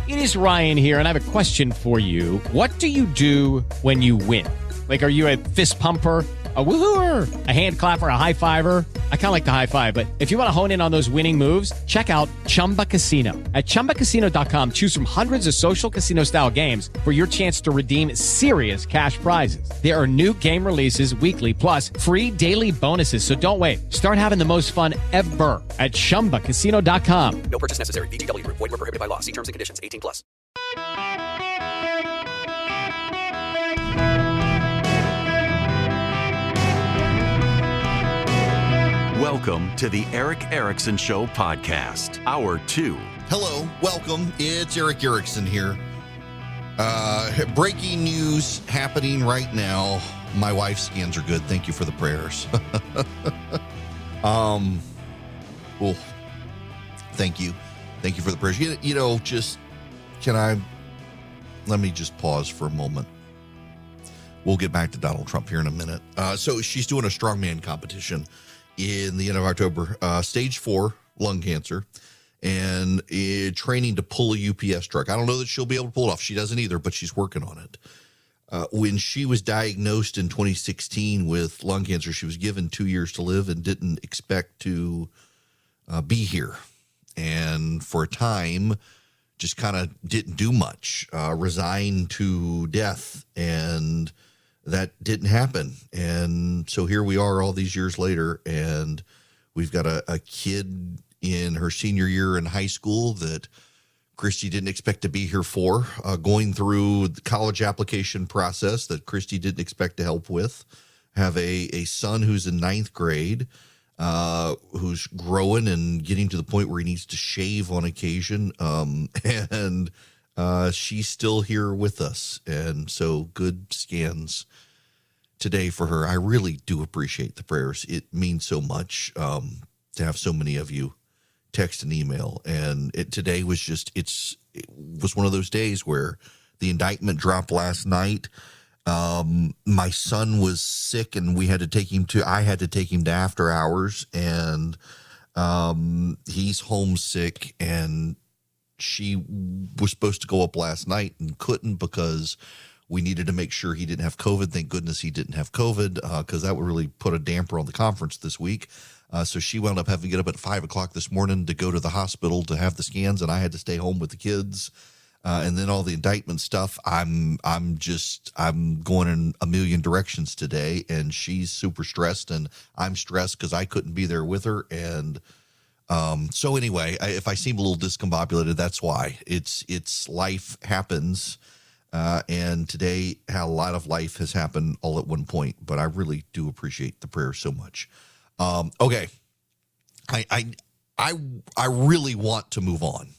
It is Ryan here, and I have a question for you. What do you do when you win? Like, are you a fist pumper, a woo-hooer, a hand clapper, a high fiver? I kind of like the high five, but if you want to hone in on those winning moves, check out Chumba Casino. At ChumbaCasino.com, choose from hundreds of social casino-style games for your chance to redeem serious cash prizes. There are new game releases weekly, plus free daily bonuses. So don't wait. Start having the most fun ever at ChumbaCasino.com. No purchase necessary. VGW Group. Void where prohibited by law. See terms and conditions. 18 plus. Welcome to the Eric Erickson Show podcast, Hour 2. Hello, welcome. It's Eric Erickson here. Breaking news happening right now. My wife's scans are good. Thank you for the prayers. Well, thank you. Thank you for the prayers. You know, let me just pause for a moment. We'll get back to Donald Trump here in a minute. So she's doing a strongman competition in the end of October, stage 4 lung cancer, and training to pull a UPS truck. I don't know that she'll be able to pull it off. She doesn't either, but she's working on it. When she was diagnosed in 2016 with lung cancer, she was given 2 years to live and didn't expect to be here. And for a time, just kind of didn't do much, resigned to death, and that didn't happen. And so here we are all these years later, and we've got a kid in her senior year in high school that Christy didn't expect to be here for, going through the college application process that Christy didn't expect to help with, have a son who's in 9th grade, who's growing and getting to the point where he needs to shave on occasion. And she's still here with us. And so good scans today for her. I really do appreciate the prayers. It means so much to have so many of you text and email. And today was it was one of those days where the indictment dropped last night. My son was sick, and I had to take him to after hours, and he's homesick, and she was supposed to go up last night and couldn't because we needed to make sure he didn't have COVID. Thank goodness he didn't have COVID, because that would really put a damper on the conference this week. So she wound up having to get up at 5 o'clock this morning to go to the hospital to have the scans, and I had to stay home with the kids. And then all the indictment stuff, I'm going in a million directions today, and she's super stressed, and I'm stressed because I couldn't be there with her. And so anyway, if I seem a little discombobulated, that's why. It's life happens, and today a lot of life has happened all at one point. But I really do appreciate the prayer so much. Okay, I really want to move on.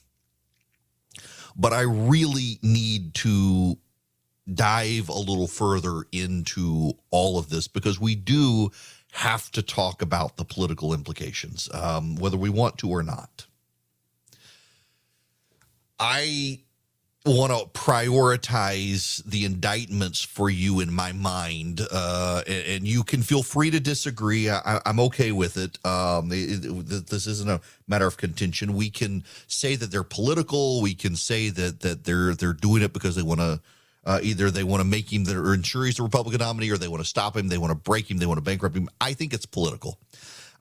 But I really need to dive a little further into all of this, because we do have to talk about the political implications, whether we want to or not. I want to prioritize the indictments for you in my mind, and you can feel free to disagree. I'm okay with it. This isn't a matter of contention. We can say that they're political. We can say that they're doing it because they want to either they want to make him or ensure he's the Republican nominee, or they want to stop him, they want to break him, they want to bankrupt him. I think it's political.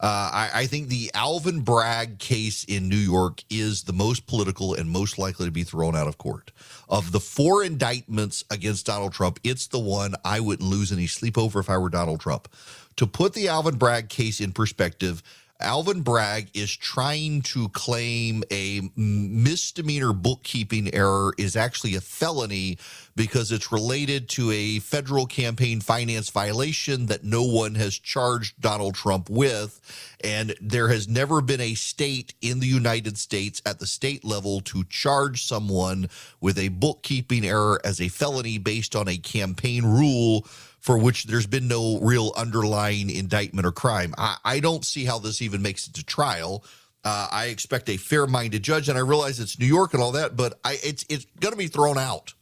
I think the Alvin Bragg case in New York is the most political and most likely to be thrown out of court. Of the 4 indictments against Donald Trump, it's the one I wouldn't lose any sleep over if I were Donald Trump. To put the Alvin Bragg case in perspective, Alvin Bragg is trying to claim a misdemeanor bookkeeping error is actually a felony because it's related to a federal campaign finance violation that no one has charged Donald Trump with. And there has never been a state in the United States at the state level to charge someone with a bookkeeping error as a felony based on a campaign rule for which there's been no real underlying indictment or crime. I don't see how this even makes it to trial. I expect a fair-minded judge, and I realize it's New York and all that, but it's going to be thrown out.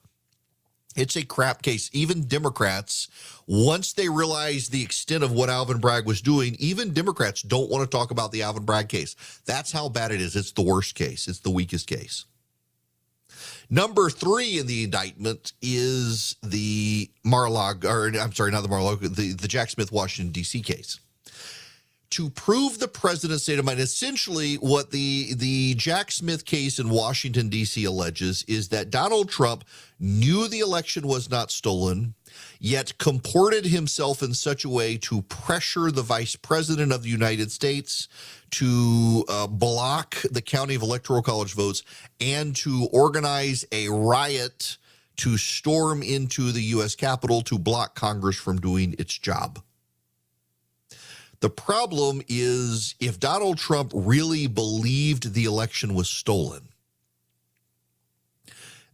It's a crap case. Even Democrats, once they realize the extent of what Alvin Bragg was doing, even Democrats don't want to talk about the Alvin Bragg case. That's how bad it is. It's the worst case. It's the weakest case. Number 3 in the indictment is the Mar-a-Lago, or I'm sorry, not the Mar-a-Lago, the Jack Smith, Washington, D.C. case. To prove the president's state of mind, essentially what the Jack Smith case in Washington, D.C. alleges is that Donald Trump knew the election was not stolen, yet comported himself in such a way to pressure the vice president of the United States to block the county of electoral college votes and to organize a riot to storm into the U.S. Capitol to block Congress from doing its job. The problem is if Donald Trump really believed the election was stolen,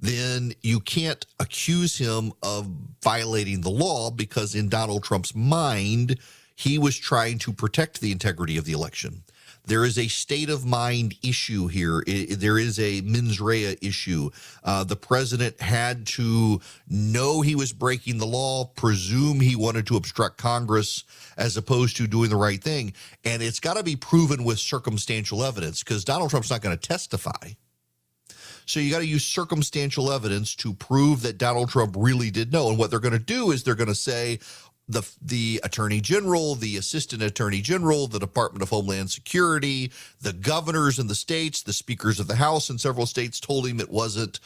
then you can't accuse him of violating the law because in Donald Trump's mind, he was trying to protect the integrity of the election. There is a state of mind issue here. There is a mens rea issue. The president had to know he was breaking the law, presume he wanted to obstruct Congress as opposed to doing the right thing. And it's got to be proven with circumstantial evidence because Donald Trump's not going to testify. So you got to use circumstantial evidence to prove that Donald Trump really did know. And what they're going to do is they're going to say, the attorney general, the assistant attorney general, the Department of Homeland Security, the governors in the states, the speakers of the House in several states told him it wasn't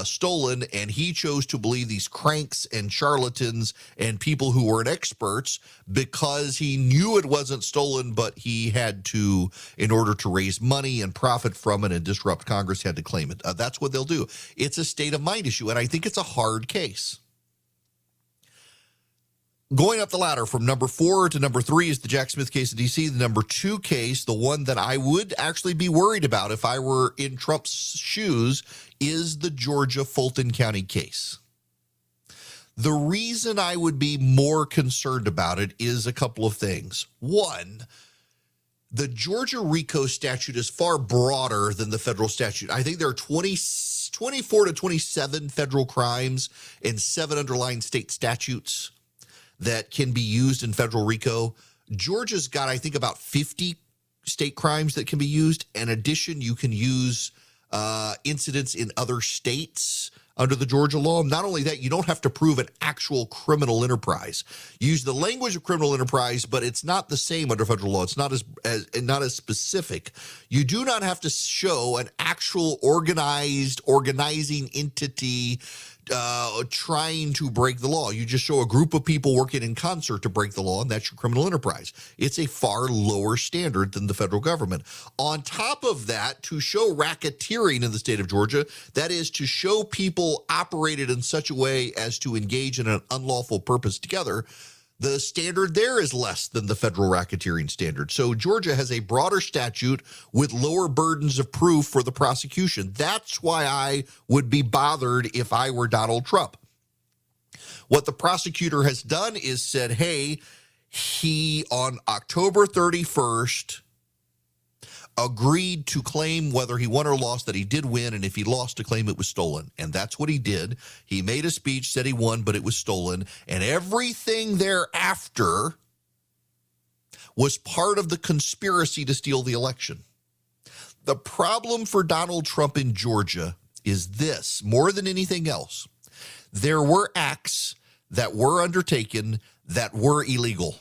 stolen, and he chose to believe these cranks and charlatans and people who weren't experts because he knew it wasn't stolen, but he had to, in order to raise money and profit from it and disrupt Congress, had to claim it. That's what they'll do. It's a state of mind issue, and I think it's a hard case. Going up the ladder from number 4 to number 3 is the Jack Smith case in D.C. The number 2 case, the one that I would actually be worried about if I were in Trump's shoes, is the Georgia Fulton County case. The reason I would be more concerned about it is a couple of things. One, the Georgia RICO statute is far broader than the federal statute. I think there are 24 to 27 federal crimes and 7 underlying state statutes that can be used in federal RICO. Georgia's got, I think, about 50 state crimes that can be used. In addition, you can use incidents in other states under the Georgia law. Not only that, you don't have to prove an actual criminal enterprise. You use the language of criminal enterprise, but it's not the same under federal law. It's not as specific. You do not have to show an actual organizing entity trying to break the law. You just show a group of people working in concert to break the law, and that's your criminal enterprise. It's a far lower standard than the federal government. On top of that, to show racketeering in the state of Georgia, that is to show people operated in such a way as to engage in an unlawful purpose together, the standard there is less than the federal racketeering standard. So Georgia has a broader statute with lower burdens of proof for the prosecution. That's why I would be bothered if I were Donald Trump. What the prosecutor has done is said, hey, he on October 31st agreed to claim whether he won or lost that he did win, and if he lost, to claim it was stolen. And that's what he did. He made a speech, said he won, but it was stolen. And everything thereafter was part of the conspiracy to steal the election. The problem for Donald Trump in Georgia is this, more than anything else. There were acts that were undertaken that were illegal.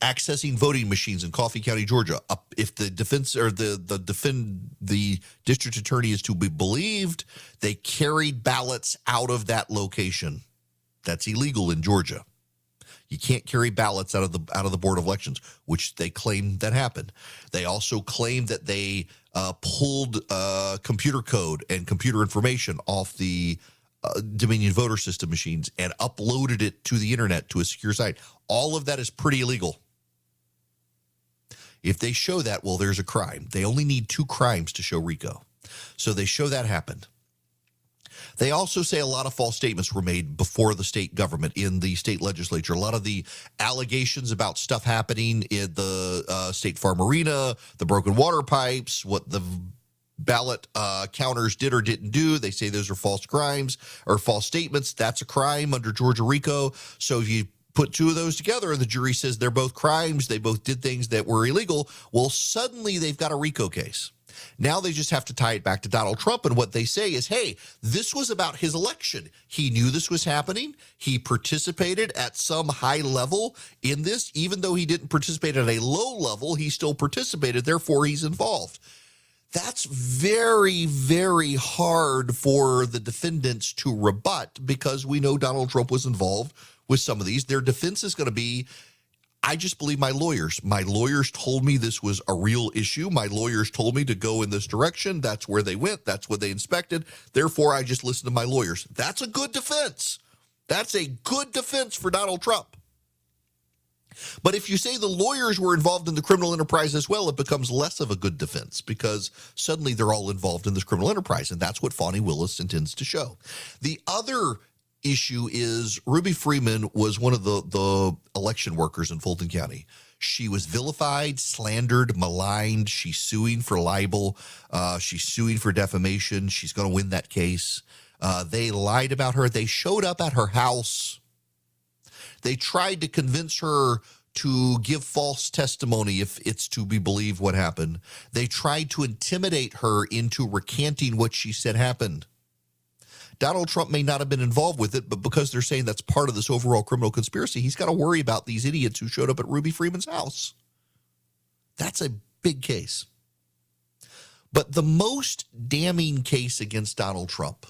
Accessing voting machines in Coffee County, Georgia. If the defense or the district attorney is to be believed, they carried ballots out of that location. That's illegal in Georgia. You can't carry ballots out of the Board of Elections, which they claim that happened. They also claim that they pulled computer code and computer information off the Dominion voter system machines and uploaded it to the internet to a secure site. All of that is pretty illegal. If they show that, well, there's a crime. They only need 2 crimes to show RICO. So they show that happened. They also say a lot of false statements were made before the state government in the state legislature. A lot of the allegations about stuff happening in the State Farm Arena, the broken water pipes, what the ballot counters did or didn't do. They say those are false crimes or false statements. That's a crime under Georgia RICO. So if you put 2 of those together and the jury says they're both crimes, they both did things that were illegal, well, suddenly they've got a RICO case. Now they just have to tie it back to Donald Trump. And what they say is, hey, this was about his election. He knew this was happening. He participated at some high level in this. Even though he didn't participate at a low level, he still participated. Therefore, he's involved. That's very, very hard for the defendants to rebut because we know Donald Trump was involved with some of these. Their defense is going to be, I just believe my lawyers. My lawyers told me this was a real issue. My lawyers told me to go in this direction. That's where they went. That's what they inspected. Therefore, I just listened to my lawyers. That's a good defense. That's a good defense for Donald Trump. But if you say the lawyers were involved in the criminal enterprise as well, it becomes less of a good defense because suddenly they're all involved in this criminal enterprise. And that's what Fani Willis intends to show. The other issue is Ruby Freeman was one of the election workers in Fulton County. She was vilified, slandered, maligned. She's suing for libel. She's suing for defamation. She's going to win that case. They lied about her. They showed up at her house. They tried to convince her to give false testimony if it's to be believed what happened. They tried to intimidate her into recanting what she said happened. Donald Trump may not have been involved with it, but because they're saying that's part of this overall criminal conspiracy, he's got to worry about these idiots who showed up at Ruby Freeman's house. That's a big case. But the most damning case against Donald Trump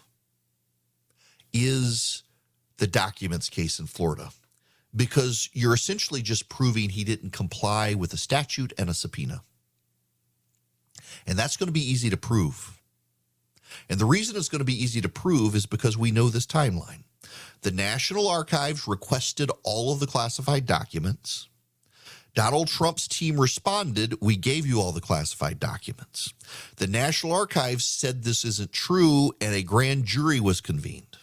is the documents case in Florida, because you're essentially just proving he didn't comply with a statute and a subpoena. And that's going to be easy to prove. And the reason it's going to be easy to prove is because we know this timeline. The National Archives requested all of the classified documents. Donald Trump's team responded, we gave you all the classified documents. The National Archives said this isn't true, and a grand jury was convened.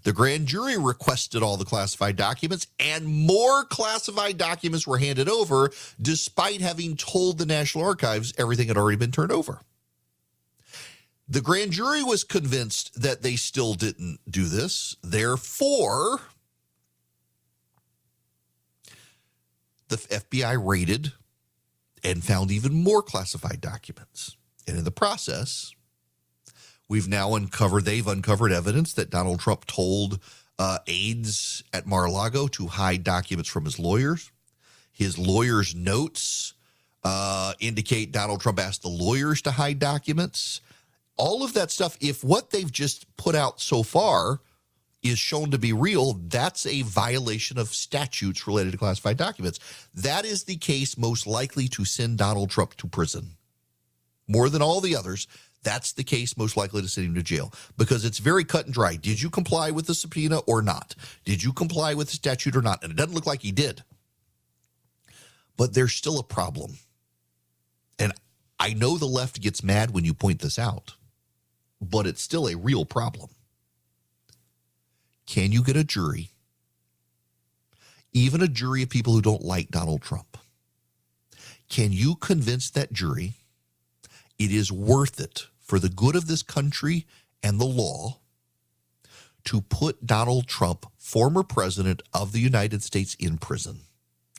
The grand jury requested all the classified documents, and more classified documents were handed over, despite having told the National Archives everything had already been turned over. The grand jury was convinced that they still didn't do this. Therefore, the FBI raided and found even more classified documents. And in the process, they've uncovered evidence that Donald Trump told aides at Mar-a-Lago to hide documents from his lawyers. His lawyers' notes indicate Donald Trump asked the lawyers to hide documents. All of that stuff, if what they've just put out so far is shown to be real, that's a violation of statutes related to classified documents. That is the case most likely to send Donald Trump to prison. More than all the others, that's the case most likely to send him to jail because it's very cut and dry. Did you comply with the subpoena or not? Did you comply with the statute or not? And it doesn't look like he did. But there's still a problem. And I know the left gets mad when you point this out, but it's still a real problem. Can you get a jury, even a jury of people who don't like Donald Trump? Can you convince that jury it is worth it for the good of this country and the law to put Donald Trump, former president of the United States, in prison?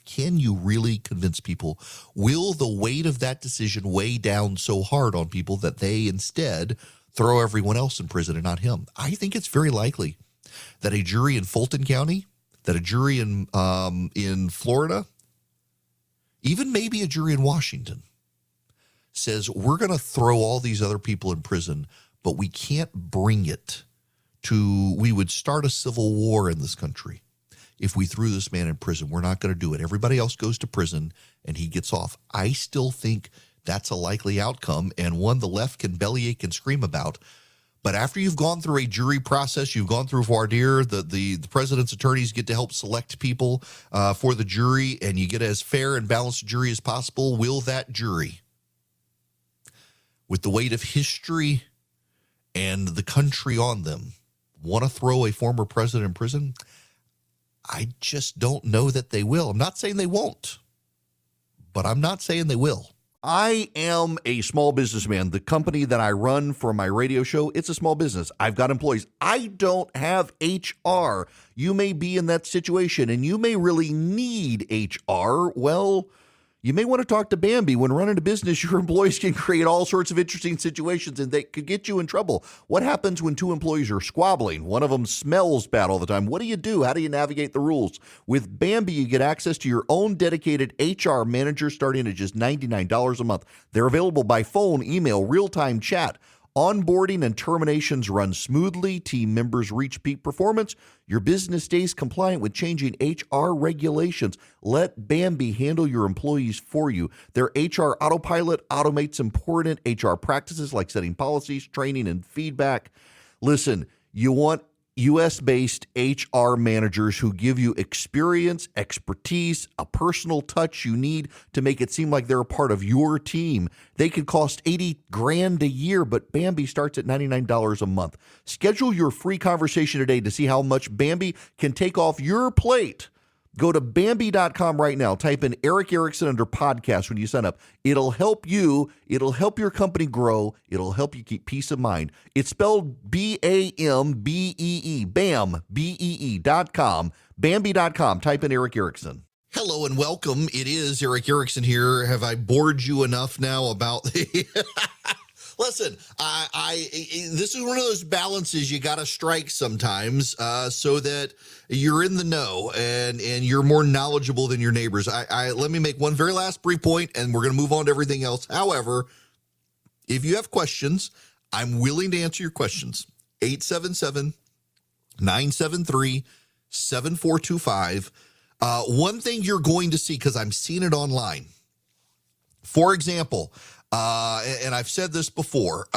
Can you really convince people? Will the weight of that decision weigh down so hard on people that they instead throw everyone else in prison and not him? I think it's very likely that a jury in Fulton County, that a jury in Florida, even maybe a jury in Washington, says we're going to throw all these other people in prison, but we can't bring it to, we would start a civil war in this country if we threw this man in prison. We're not going to do it. Everybody else goes to prison and he gets off. I still think that's a likely outcome and one the left can bellyache and scream about. But after you've gone through a jury process, you've gone through voir dire, the president's attorneys get to help select people for the jury, and you get as fair and balanced a jury as possible. Will that jury, with the weight of history and the country on them, want to throw a former president in prison? I just don't know that they will. I'm not saying they won't, but I'm not saying they will. I am a small businessman. The company that I run for my radio show, it's a small business. I've got employees. I don't have HR. You may be in that situation and you may really need HR. Well, You may want to talk to Bambi. When running a business, your employees can create all sorts of interesting situations and they could get you in trouble. What happens when two employees are squabbling? One of them smells bad all the time. What do you do? How do you navigate the rules? With Bambi, you get access to your own dedicated HR manager starting at just $99 a month. They're available by phone, email, real-time chat. Onboarding and terminations run smoothly. Team members reach peak performance. Your business stays compliant with changing HR regulations. Let Bambi handle your employees for you. Their HR autopilot automates important HR practices like setting policies, training, and feedback. Listen, you want U.S.-based HR managers who give you experience, expertise, a personal touch you need to make it seem like they're a part of your team. They could cost $80,000 a year, but Bambi starts at $99 a month. Schedule your free conversation today to see how much Bambi can take off your plate. Go to Bambi.com right now. Type in Eric Erickson under podcast when you sign up. It'll help you. It'll help your company grow. It'll help you keep peace of mind. It's spelled B-A-M-B-E-E. BAM, B-E-E.com. Bambi.com. Type in Eric Erickson. Hello and welcome. It is Eric Erickson here. Have I bored you enough now about the... Listen, this is one of those balances you got to strike sometimes so that you're in the know and you're more knowledgeable than your neighbors. Let me make one very last brief point, and we're going to move on to everything else. However, if you have questions, I'm willing to answer your questions. 877-973-7425. One thing you're going to see, because I'm seeing it online. For example, and I've said this before,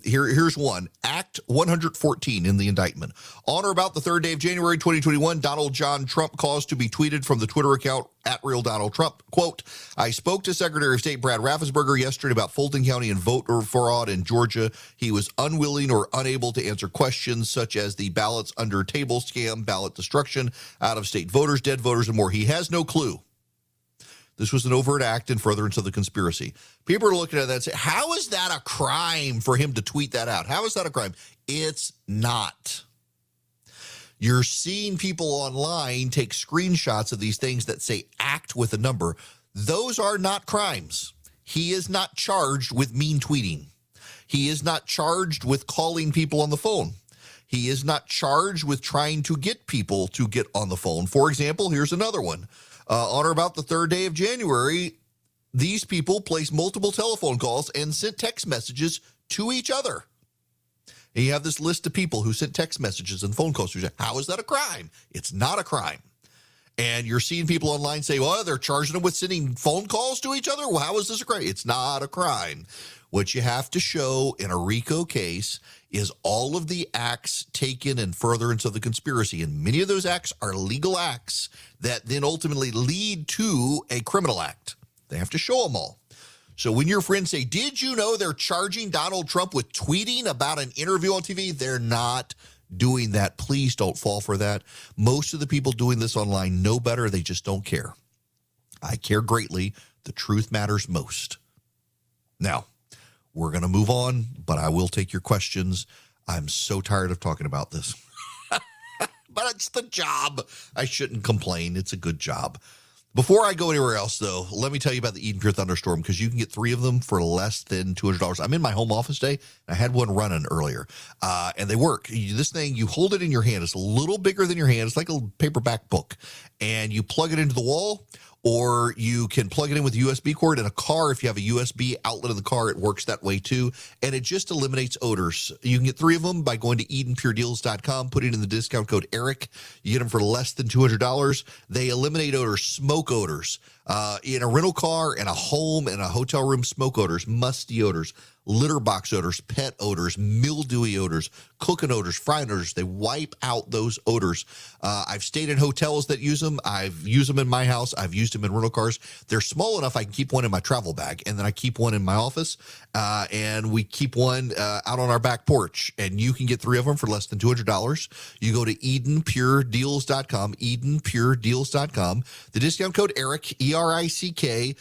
here's one. Act 114 in the indictment. On or about the third day of January 2021, Donald John Trump caused to be tweeted from the Twitter account @RealDonaldTrump. Quote, I spoke to Secretary of State Brad Raffensperger yesterday about Fulton County and voter fraud in Georgia. He was unwilling or unable to answer questions such as the ballots under table scam, ballot destruction, out-of-state voters, dead voters, and more. He has no clue. This was an overt act in furtherance of the conspiracy. People are looking at that and say, how is that a crime for him to tweet that out? How is that a crime? It's not. You're seeing people online take screenshots of these things that say act with a number. Those are not crimes. He is not charged with mean tweeting. He is not charged with calling people on the phone. He is not charged with trying to get people to get on the phone. For example, here's another one. On or about the third day of January, these people placed multiple telephone calls and sent text messages to each other. And you have this list of people who sent text messages and phone calls. How is that a crime? It's not a crime. And you're seeing people online say, well, they're charging them with sending phone calls to each other. Well, how is this a crime? It's not a crime. What you have to show in a RICO case is all of the acts taken in furtherance of the conspiracy. And many of those acts are legal acts that then ultimately lead to a criminal act. They have to show them all. So when your friends say, did you know they're charging Donald Trump with tweeting about an interview on TV? They're not doing that. Please don't fall for that. Most of the people doing this online know better. They just don't care. I care greatly. The truth matters most. Now, we're going to move on, but I will take your questions. I'm so tired of talking about this. But it's the job. I shouldn't complain. It's a good job. Before I go anywhere else, though, let me tell you about the Eden Pure Thunderstorm, because you can get 3 of them for less than $200. I'm in my home office today. I had one running earlier, and they work. This thing, you hold it in your hand. It's a little bigger than your hand. It's like a paperback book, and you plug it into the wall, or you can plug it in with a USB cord. In a car, if you have a USB outlet in the car, it works that way too. And it just eliminates odors. You can get 3 of them by going to EdenPureDeals.com, putting in the discount code ERIC. You get them for less than $200. They eliminate odors, smoke odors. In a rental car, in a home, in a hotel room, smoke odors, musty odors, litter box odors, pet odors, mildewy odors, cooking odors, frying odors. They wipe out those odors. I've stayed in hotels that use them. I've used them in my house. I've used them in rental cars. They're small enough I can keep one in my travel bag, and then I keep one in my office, and we keep one out on our back porch. And you can get 3 of them for less than $200. You go to EdenPureDeals.com, EdenPureDeals.com. The discount code ERIC, ERICK.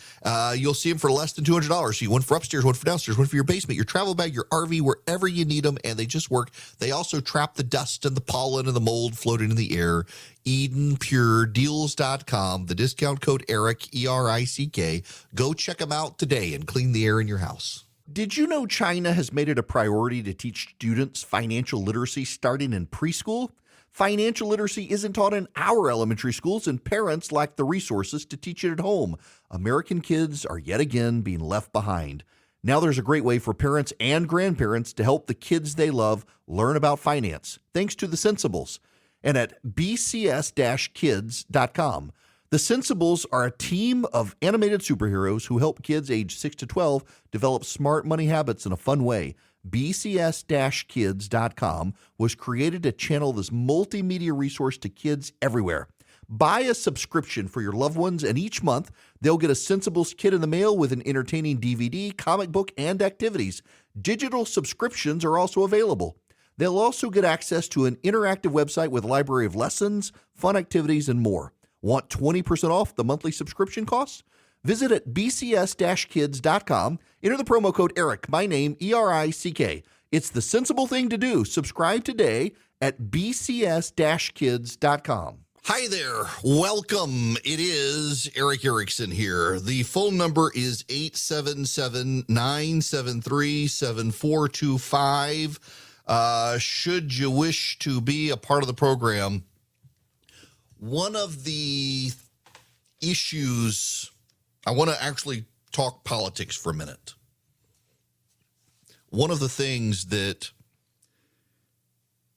You'll see them for less than $200. So you one for upstairs, one for downstairs, one for your basement, your travel bag, your RV, wherever you need them, and they just work. They also trap the dust and the pollen and the mold floating in the air. EdenPureDeals.com, the discount code ERIC, E-R-I-C-K. Go check them out today and clean the air in your house. Did you know China has made it a priority to teach students financial literacy starting in preschool? Financial literacy isn't taught in our elementary schools, and parents lack the resources to teach it at home. American kids are yet again being left behind. Now there's a great way for parents and grandparents to help the kids they love learn about finance, thanks to the Sensibles. And at bcs-kids.com. The Sensibles are a team of animated superheroes who help kids age 6 to 12 develop smart money habits in a fun way. bcs-kids.com was created to channel this multimedia resource to kids everywhere. Buy a subscription for your loved ones, and each month they'll get a Sensibles kit in the mail with an entertaining DVD, comic book, and activities. Digital subscriptions are also available. They'll also get access to an interactive website with a library of lessons, fun activities, and more. Want 20% off the monthly subscription costs? Visit at bcs-kids.com. Enter the promo code ERIC, my name, E-R-I-C-K. It's the sensible thing to do. Subscribe today at bcs-kids.com. Hi there. Welcome. It is Eric Erickson here. The phone number is 877-973-7425. Should you wish to be a part of the program, one of the issues, I want to actually talk politics for a minute. One of the things that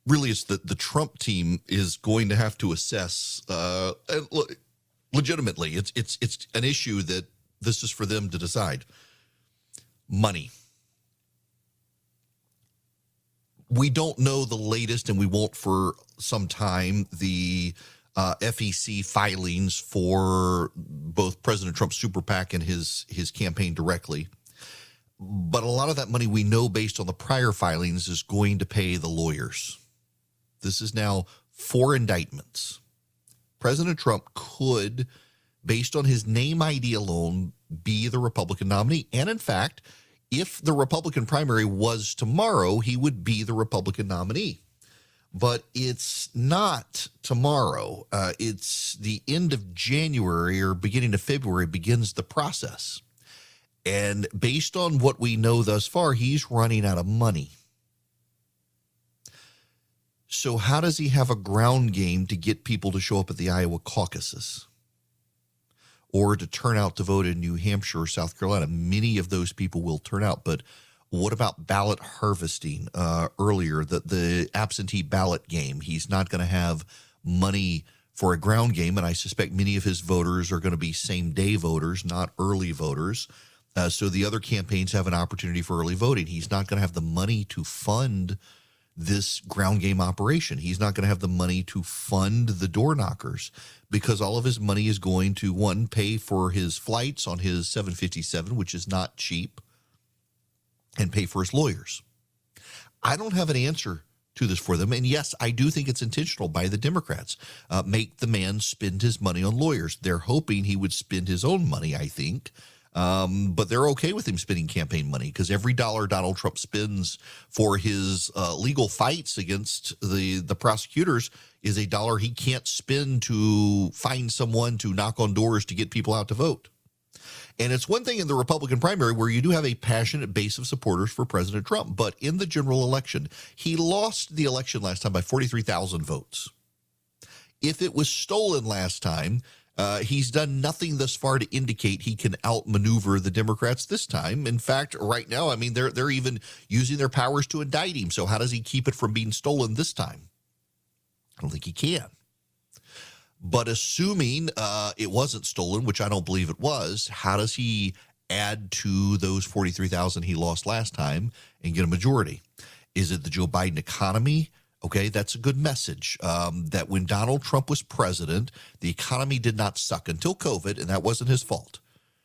really is that the Trump team is going to have to assess, legitimately, it's an issue that this is for them to decide. Money. We don't know the latest, and we won't for some time, the FEC filings for both President Trump's super PAC and his campaign directly. But a lot of that money we know based on the prior filings is going to pay the lawyers. This is now 4 indictments. President Trump could, based on his name ID alone, be the Republican nominee. And in fact, if the Republican primary was tomorrow, he would be the Republican nominee. But it's not tomorrow. It's the end of January or beginning of February begins the process. And based on what we know thus far, he's running out of money. So how does he have a ground game to get people to show up at the Iowa caucuses or to turn out to vote in New Hampshire or South Carolina? Many of those people will turn out, but what about ballot harvesting earlier, the absentee ballot game? He's not going to have money for a ground game, and I suspect many of his voters are going to be same-day voters, not early voters. So the other campaigns have an opportunity for early voting. He's not going to have the money to fund this ground game operation. He's not going to have the money to fund the door knockers because all of his money is going to, one, pay for his flights on his 757, which is not cheap, and pay for his lawyers. I don't have an answer to this for them. And yes, I do think it's intentional by the Democrats. Make the man spend his money on lawyers. They're hoping he would spend his own money, I think. But they're okay with him spending campaign money because every dollar Donald Trump spends for his legal fights against the prosecutors is a dollar he can't spend to find someone to knock on doors to get people out to vote. And it's one thing in the Republican primary where you do have a passionate base of supporters for President Trump. But in the general election, he lost the election last time by 43,000 votes. If it was stolen last time, he's done nothing thus far to indicate he can outmaneuver the Democrats this time. In fact, right now, I mean, they're even using their powers to indict him. So how does he keep it from being stolen this time? I don't think he can. But assuming it wasn't stolen, which I don't believe it was, how does he add to those 43,000 he lost last time and get a majority? Is it the Joe Biden economy? Okay, that's a good message, that when Donald Trump was president, the economy did not suck until COVID, and that wasn't his fault.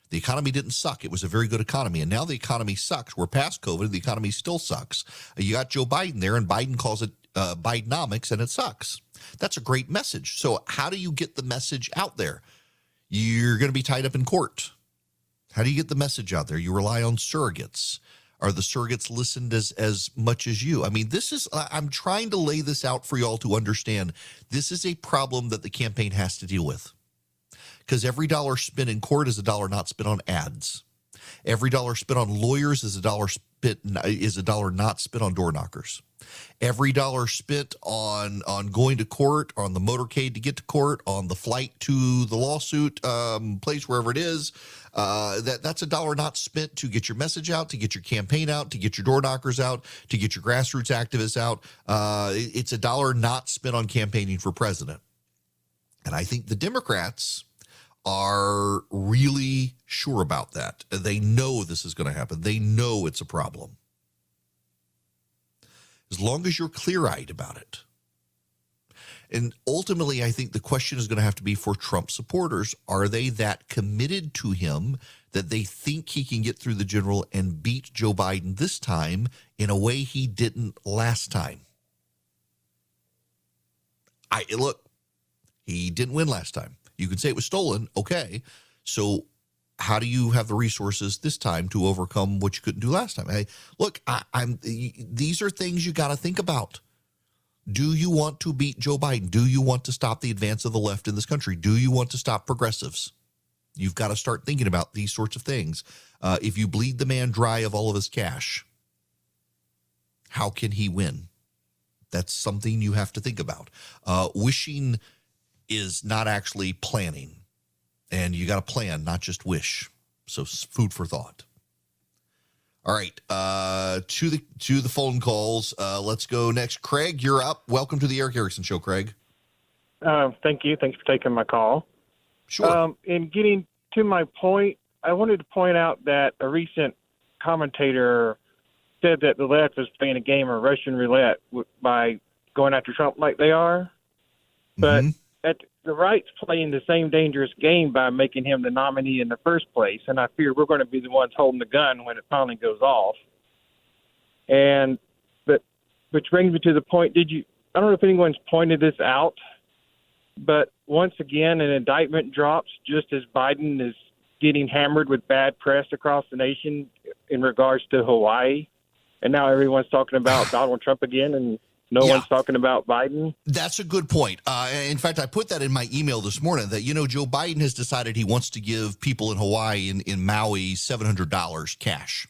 The economy didn't suck. It was a very good economy, and now the economy sucks. We're past COVID, and the economy still sucks. You got Joe Biden there, and Biden calls it Bidenomics, and it sucks. That's a great message. So how do you get the message out there? You're going to be tied up in court. How do you get the message out there? You rely on surrogates. Are the surrogates listened as much as you? I mean, I'm trying to lay this out for y'all to understand. This is a problem that the campaign has to deal with. Because every dollar spent in court is a dollar not spent on ads. Every dollar spent on lawyers is a dollar not spent on door knockers. Every dollar spent on going to court, on the motorcade to get to court, on the flight to the lawsuit place, wherever it is, that's a dollar not spent to get your message out, to get your campaign out, to get your door knockers out, to get your grassroots activists out. It's a dollar not spent on campaigning for president. And I think the Democrats are really sure about that. They know this is going to happen. They know it's a problem. As long as you're clear-eyed about it. And ultimately, I think the question is going to have to be for Trump supporters. Are they that committed to him that they think he can get through the general and beat Joe Biden this time in a way he didn't last time? Look, he didn't win last time. You could say it was stolen. Okay. So how do you have the resources this time to overcome what you couldn't do last time? Hey, look, these are things you got to think about. Do you want to beat Joe Biden? Do you want to stop the advance of the left in this country? Do you want to stop progressives? You've got to start thinking about these sorts of things. If you bleed the man dry of all of his cash, how can he win? That's something you have to think about. Wishing is not actually planning. And you got to plan, not just wish. So food for thought. All right, to the phone calls. Let's go next. Craig, you're up. Welcome to the Eric Erickson Show, Craig. Thank you. Thanks for taking my call. Sure. In getting to my point, I wanted to point out that a recent commentator said that the left was playing a game of Russian roulette by going after Trump like they are. But the right's playing the same dangerous game by making him the nominee in the first place, and I fear we're going to be the ones holding the gun when it finally goes off. But which brings me to the point, I don't know if anyone's pointed this out, but once again an indictment drops just as Biden is getting hammered with bad press across the nation in regards to Hawaii, and now everyone's talking about Donald Trump again, and no one's talking about Biden. That's a good point. In fact, I put that in my email this morning that, Joe Biden has decided he wants to give people in Hawaii, in Maui, $700 cash,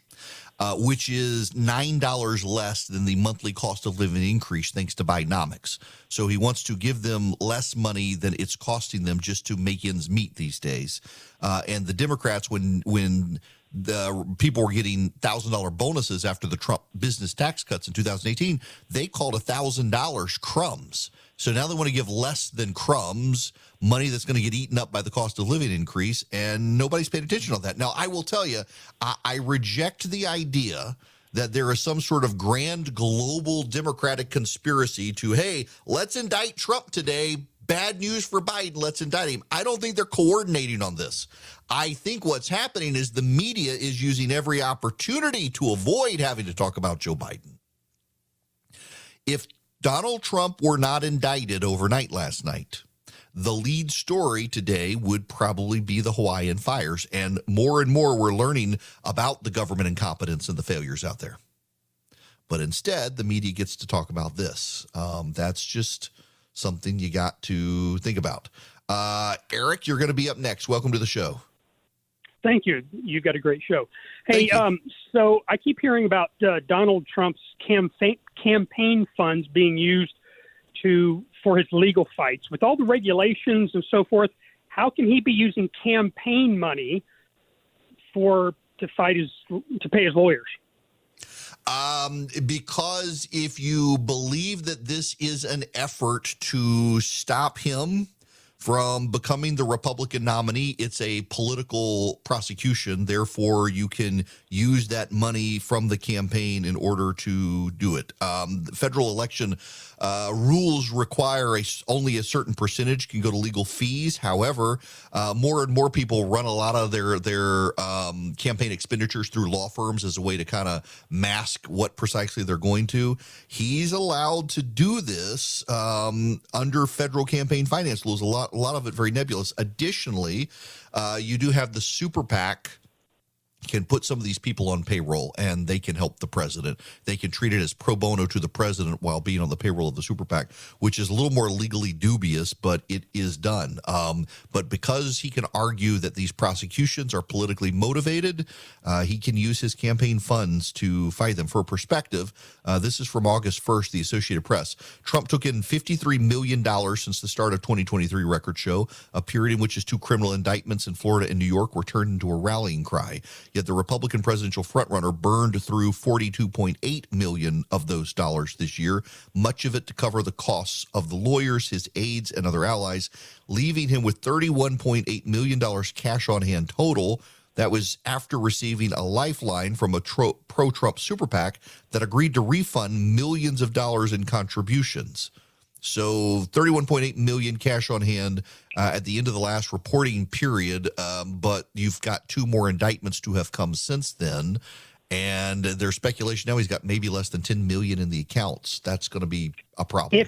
which is $9 less than the monthly cost of living increase thanks to Bidenomics. So he wants to give them less money than it's costing them just to make ends meet these days. And the Democrats, when the people were getting $1,000 bonuses after the Trump business tax cuts in 2018, they called $1,000 crumbs. So now they want to give less than crumbs, money that's going to get eaten up by the cost of living increase, and nobody's paid attention on that. Now, I will tell you, I reject the idea that there is some sort of grand global Democratic conspiracy to, hey, let's indict Trump today. Bad news for Biden, let's indict him. I don't think they're coordinating on this. I think what's happening is the media is using every opportunity to avoid having to talk about Joe Biden. If Donald Trump were not indicted overnight last night, the lead story today would probably be the Hawaiian fires. And more we're learning about the government incompetence and the failures out there. But instead, the media gets to talk about this. That's just something you got to think about. Eric, you're going to be up next. Welcome to the show. Thank you. You got a great show. Hey, so I keep hearing about Donald Trump's campaign funds being used for his legal fights. With all the regulations and so forth, how can he be using campaign money to pay his lawyers? Because if you believe that this is an effort to stop him from becoming the Republican nominee, it's a political prosecution. Therefore, you can use that money from the campaign in order to do it. Federal election rules require only a certain percentage can go to legal fees. However, more and more people run a lot of their campaign expenditures through law firms as a way to kind of mask what precisely they're going to. He's allowed to do this under federal campaign finance laws. A lot of it very nebulous. Additionally, you do have the super PAC can put some of these people on payroll and they can help the president. They can treat it as pro bono to the president while being on the payroll of the super PAC, which is a little more legally dubious, but it is done. But because he can argue that these prosecutions are politically motivated, he can use his campaign funds to fight them. For perspective, this is from August 1st, the Associated Press. Trump took in $53 million since the start of 2023, records show, a period in which his 2 criminal indictments in Florida and New York were turned into a rallying cry. Yet the Republican presidential frontrunner burned through $42.8 million of those dollars this year, much of it to cover the costs of the lawyers, his aides, and other allies, leaving him with $31.8 million cash on hand total. That was after receiving a lifeline from a pro-Trump super PAC that agreed to refund millions of dollars in contributions. So $31.8 million cash on hand at the end of the last reporting period, but you've got 2 more indictments to have come since then, and there's speculation now he's got maybe less than $10 million in the accounts. That's going to be a problem.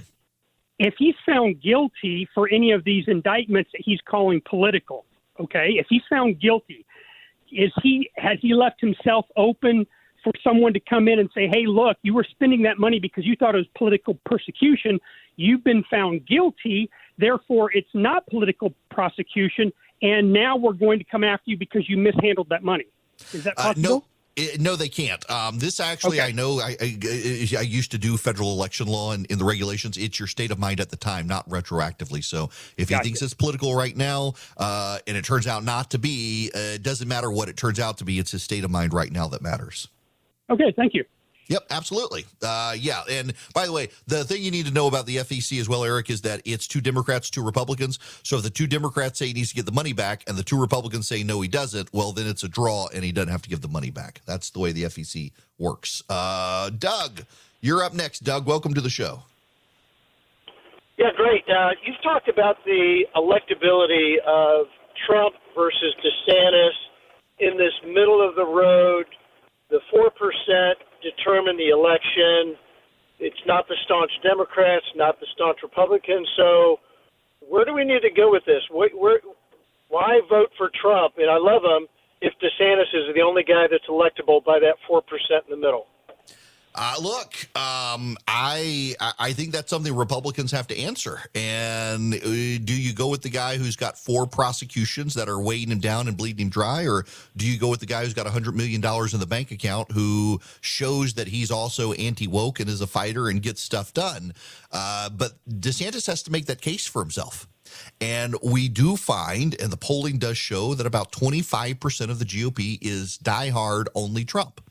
If he's found guilty for any of these indictments that he's calling political, okay, if he's found guilty, has he left himself open for someone to come in and say, hey, look, you were spending that money because you thought it was political persecution. You've been found guilty. Therefore, it's not political prosecution. And now we're going to come after you because you mishandled that money. Is that possible? No, they can't. This actually, okay. I know I used to do federal election law and in the regulations. It's your state of mind at the time, not retroactively. So if he thinks it's political right now and it turns out not to be, it doesn't matter what it turns out to be. It's his state of mind right now that matters. Okay, thank you. Yep, absolutely. Yeah, and by the way, the thing you need to know about the FEC as well, Eric, is that it's 2 Democrats, 2 Republicans. So if the 2 Democrats say he needs to get the money back and the 2 Republicans say no, he doesn't, well, then it's a draw and he doesn't have to give the money back. That's the way the FEC works. Doug, you're up next. Doug, welcome to the show. Yeah, great. You've talked about the electability of Trump versus DeSantis in this middle of the road. The 4% determine the election. It's not the staunch Democrats, not the staunch Republicans. So where do we need to go with this? Why vote for Trump? And I love him if DeSantis is the only guy that's electable by that 4% in the middle. I think that's something Republicans have to answer. And do you go with the guy who's got 4 prosecutions that are weighing him down and bleeding him dry? Or do you go with the guy who's got $100 million in the bank account who shows that he's also anti-woke and is a fighter and gets stuff done? But DeSantis has to make that case for himself. And we do find, and the polling does show, that about 25% of the GOP is diehard only Trump.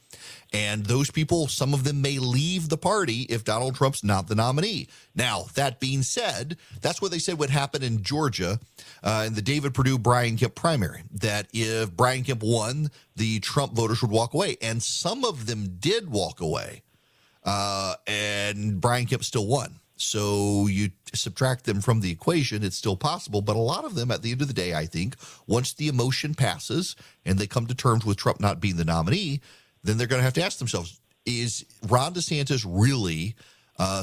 And those people, some of them may leave the party if Donald Trump's not the nominee. Now, that being said, that's what they said would happen in Georgia in the David Perdue-Brian Kemp primary, that if Brian Kemp won, the Trump voters would walk away. And some of them did walk away, and Brian Kemp still won. So you subtract them from the equation, it's still possible. But a lot of them, at the end of the day, I think, once the emotion passes and they come to terms with Trump not being the nominee, then they're going to have to ask themselves, is Ron DeSantis really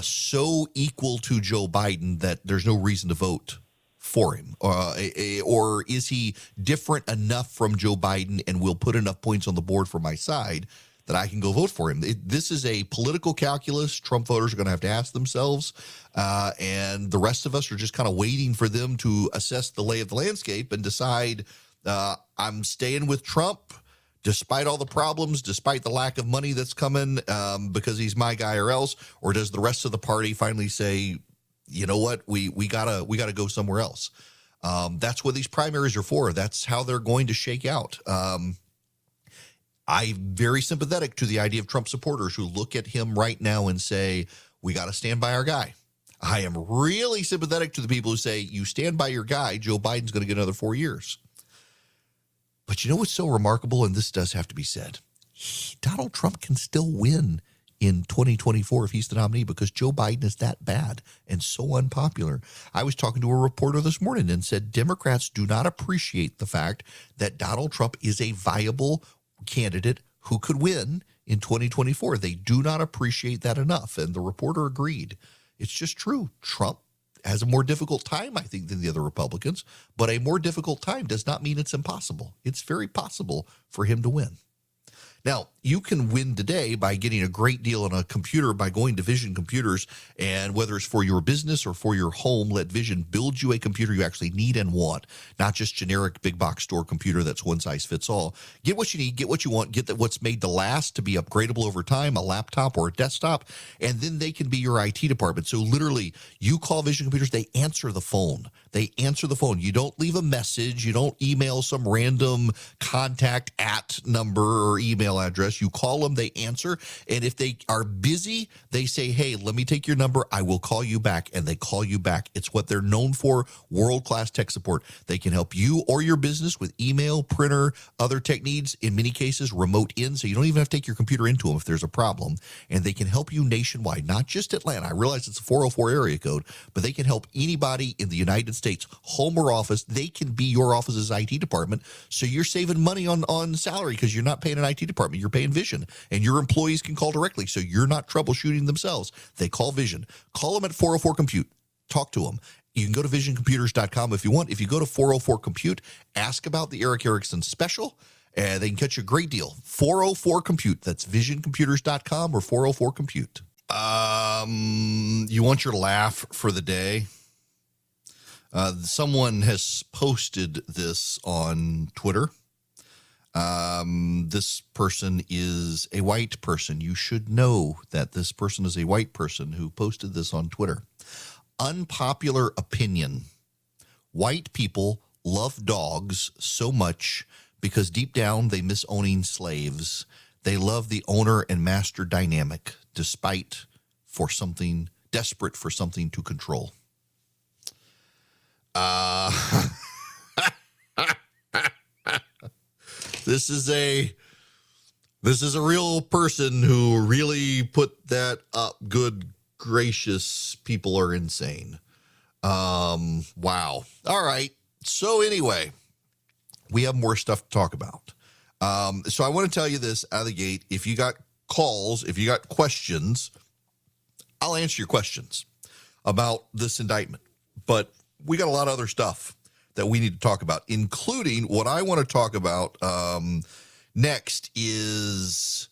so equal to Joe Biden that there's no reason to vote for him? Or is he different enough from Joe Biden and will put enough points on the board for my side that I can go vote for him? This is a political calculus Trump voters are going to have to ask themselves. And the rest of us are just kind of waiting for them to assess the lay of the landscape and decide I'm staying with Trump despite all the problems, despite the lack of money that's coming because he's my guy or else, or does the rest of the party finally say, you know what, we gotta go somewhere else? That's what these primaries are for. That's how they're going to shake out. I'm very sympathetic to the idea of Trump supporters who look at him right now and say, we got to stand by our guy. I am really sympathetic to the people who say, you stand by your guy, Joe Biden's going to get another 4 years. But you know what's so remarkable, and this does have to be said, Donald Trump can still win in 2024 if he's the nominee because Joe Biden is that bad and so unpopular. I was talking to a reporter this morning and said Democrats do not appreciate the fact that Donald Trump is a viable candidate who could win in 2024. They do not appreciate that enough, and the reporter agreed. It's just true. Trump has a more difficult time, I think, than the other Republicans, but a more difficult time does not mean it's impossible. It's very possible for him to win. Now, you can win today by getting a great deal on a computer by going to Vision Computers, and whether it's for your business or for your home, let Vision build you a computer you actually need and want, not just generic big box store computer that's one size fits all. Get what you need, get what you want, get what's made to last, to be upgradable over time, a laptop or a desktop, and then they can be your IT department. So literally, you call Vision Computers, they answer the phone. They answer the phone. You don't leave a message. You don't email some random contact @ number or email address. You call them, they answer. And if they are busy, they say, hey, let me take your number. I will call you back. And they call you back. It's what they're known for, world-class tech support. They can help you or your business with email, printer, other tech needs, in many cases, remote in. So you don't even have to take your computer into them if there's a problem. And they can help you nationwide, not just Atlanta. I realize it's a 404 area code, but they can help anybody in the United States, home or office. They can be your office's IT department. So you're saving money on salary because you're not paying an IT department. You're paying Vision, and your employees can call directly. So you're not troubleshooting themselves. They call Vision. Call them at 404 Compute. Talk to them. You can go to visioncomputers.com if you want. If you go to 404 Compute, ask about the Eric Erickson special, and they can catch you a great deal. 404 Compute. That's visioncomputers.com or 404 Compute. You want your laugh for the day? Someone has posted this on Twitter. This person is a white person. You should know that this person is a white person who posted this on Twitter. Unpopular opinion. White people love dogs so much because deep down they miss owning slaves. They love the owner and master dynamic, desperate for something to control. This is a real person who really put that up. Good gracious, people are insane. Wow. All right. So anyway, we have more stuff to talk about. So I want to tell you this out of the gate. If you got calls, if you got questions, I'll answer your questions about this indictment. But we got a lot of other stuff that we need to talk about, including what I want to talk about next is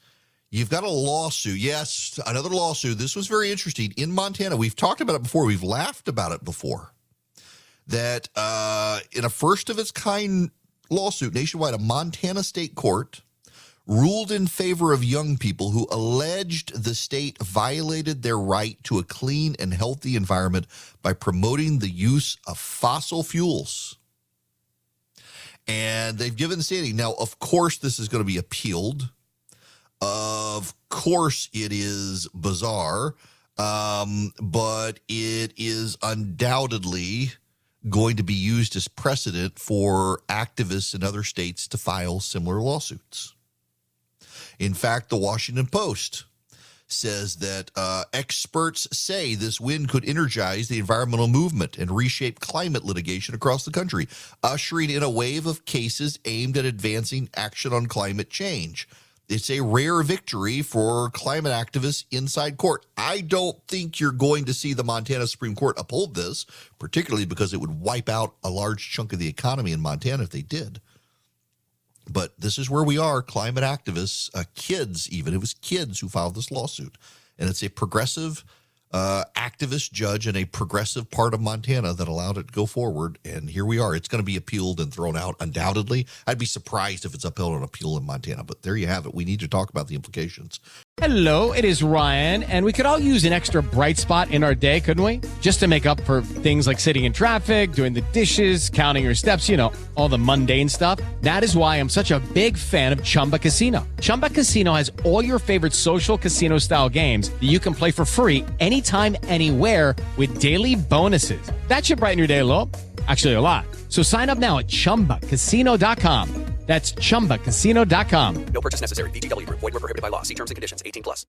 you've got a lawsuit. Yes, another lawsuit. This was very interesting in Montana. We've talked about it before. We've laughed about it before. That in a first of its kind lawsuit nationwide, a Montana state court ruled in favor of young people who alleged the state violated their right to a clean and healthy environment by promoting the use of fossil fuels. And they've given standing. Now, of course, this is going to be appealed. Of course, it is bizarre, but it is undoubtedly going to be used as precedent for activists in other states to file similar lawsuits. In fact, the Washington Post says that experts say this win could energize the environmental movement and reshape climate litigation across the country, ushering in a wave of cases aimed at advancing action on climate change. It's a rare victory for climate activists inside court. I don't think you're going to see the Montana Supreme Court uphold this, particularly because it would wipe out a large chunk of the economy in Montana if they did. But this is where we are, climate activists, kids even. It was kids who filed this lawsuit. And it's a progressive activist judge in a progressive part of Montana that allowed it to go forward. And here we are. It's going to be appealed and thrown out, undoubtedly. I'd be surprised if it's upheld on appeal in Montana. But there you have it. We need to talk about the implications. Hello, it is Ryan, and we could all use an extra bright spot in our day, couldn't we? Just to make up for things like sitting in traffic, doing the dishes, counting your steps, you know, all the mundane stuff. That is why I'm such a big fan of Chumba Casino. Chumba Casino has all your favorite social casino-style games that you can play for free anytime, anywhere with daily bonuses. That should brighten your day a little. Actually, a lot. So sign up now at ChumbaCasino.com. That's ChumbaCasino.com. No purchase necessary. VGW Group. Void where prohibited by law. See terms and conditions. 18+.